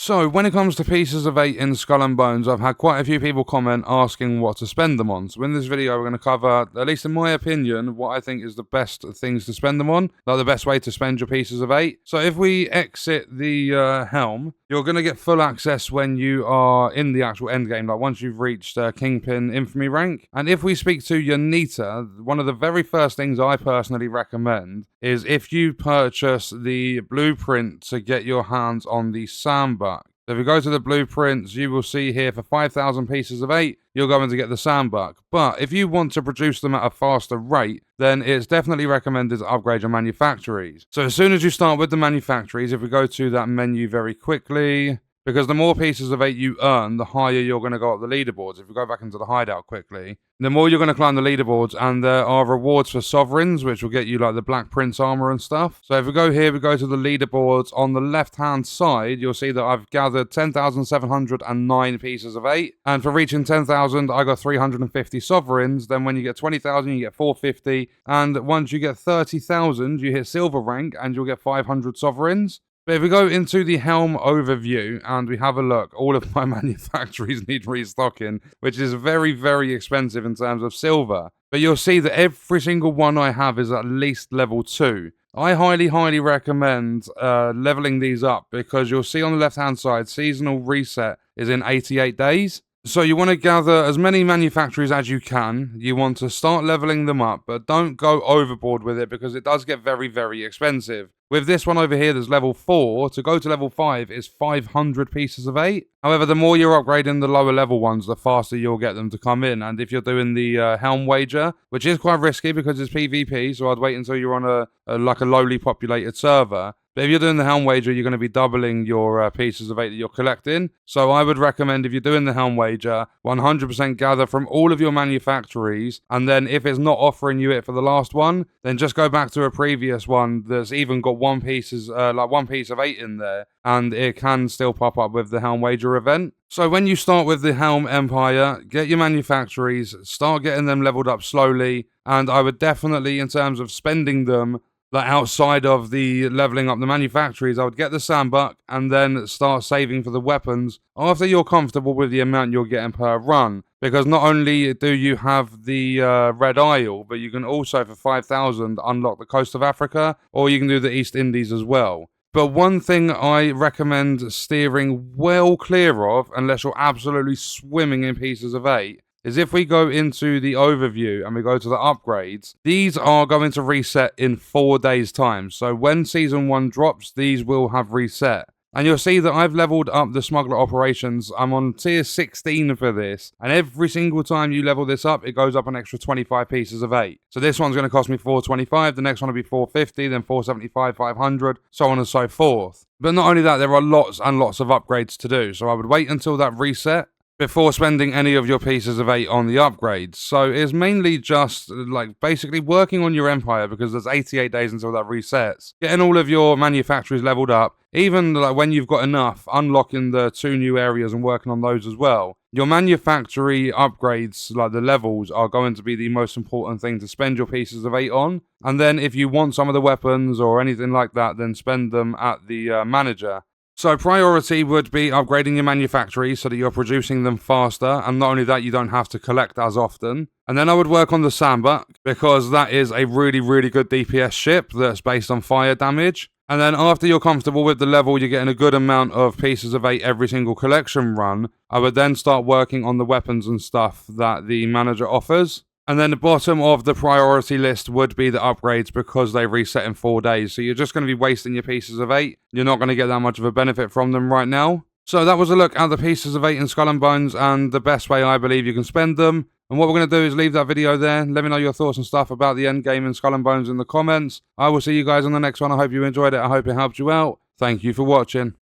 So, when it comes to pieces of 8 in Skull and Bones, I've had quite a few people comment asking what to spend them on. So in this video, we're going to cover, at least in my opinion, what I think is the best things to spend them on, like the best way to spend your pieces of 8. So if we exit the helm, you're going to get full access when you are in the actual endgame, like once you've reached Kingpin Infamy rank. And if we speak to Yanita, one of the very first things I personally recommend is if you purchase the blueprint to get your hands on the sandbug. So if you go to the blueprints, you will see here for 5,000 pieces of 8, you're going to get the sandbug. But if you want to produce them at a faster rate, then it's definitely recommended to upgrade your manufactories. So as soon as you start with the manufactories, if we go to that menu very quickly, because the more pieces of 8 you earn, the higher you're going to go up the leaderboards. If we go back into the hideout quickly, the more you're going to climb the leaderboards, and there are rewards for sovereigns, which will get you like the Black Prince armor and stuff. So if we go here, we go to the leaderboards. On the left-hand side, you'll see that I've gathered 10,709 pieces of 8. And for reaching 10,000, I got 350 sovereigns. Then when you get 20,000, you get 450. And once you get 30,000, you hit silver rank, and you'll get 500 sovereigns. But if we go into the helm overview and we have a look, all of my manufactories need restocking, which is very, very expensive in terms of silver. But you'll see that every single one I have is at least level 2. I highly, highly recommend leveling these up because you'll see on the left-hand side, seasonal reset is in 88 days. So you want to gather as many manufactories as you can. You want to start leveling them up, but don't go overboard with it because it does get very, very expensive. With this one over here, there's level 4. To go to level 5 is 500 pieces of 8. However, the more you're upgrading the lower level ones, the faster you'll get them to come in. And if you're doing the helm wager, which is quite risky because it's PvP, so I'd wait until you're on a lowly populated server. But if you're doing the helm wager, you're going to be doubling your pieces of 8 that you're collecting. So I would recommend if you're doing the helm wager, 100% gather from all of your manufactories. And then if it's not offering you it for the last one, then just go back to a previous one that's even got one piece of 8 in there. And it can still pop up with the helm wager event. So when you start with the Helm Empire, get your manufactories, start getting them leveled up slowly. And I would definitely, in terms of spending them, like outside of the leveling up the manufactories, I would get the sandbug and then start saving for the weapons after you're comfortable with the amount you're getting per run. Because not only do you have the Red Isle, but you can also, for 5,000, unlock the coast of Africa, or you can do the East Indies as well. But one thing I recommend steering well clear of, unless you're absolutely swimming in pieces of 8, is if we go into the overview and we go to the upgrades, these are going to reset in 4 days' time. So when Season 1 drops, these will have reset. And you'll see that I've leveled up the smuggler operations. I'm on tier 16 for this. And every single time you level this up, it goes up an extra 25 pieces of 8. So this one's going to cost me 425. The next one will be 450, then 475, 500, so on and so forth. But not only that, there are lots and lots of upgrades to do. So I would wait until that reset before spending any of your pieces of 8 on the upgrades. So it's mainly just like basically working on your empire because there's 88 days until that resets. Getting all of your manufactories leveled up, even like when you've got enough, unlocking the 2 new areas and working on those as well. Your manufactory upgrades, like the levels, are going to be the most important thing to spend your pieces of 8 on. And then if you want some of the weapons or anything like that, then spend them at the manager. So priority would be upgrading your manufactories so that you're producing them faster, and not only that, you don't have to collect as often. And then I would work on the sandbug, because that is a really, really good DPS ship that's based on fire damage. And then after you're comfortable with the level, you're getting a good amount of pieces of 8 every single collection run, I would then start working on the weapons and stuff that the manager offers. And then the bottom of the priority list would be the upgrades because they reset in 4 days. So you're just going to be wasting your pieces of 8. You're not going to get that much of a benefit from them right now. So that was a look at the pieces of 8 in Skull and Bones and the best way I believe you can spend them. And what we're going to do is leave that video there. Let me know your thoughts and stuff about the endgame in Skull and Bones in the comments. I will see you guys on the next one. I hope you enjoyed it. I hope it helped you out. Thank you for watching.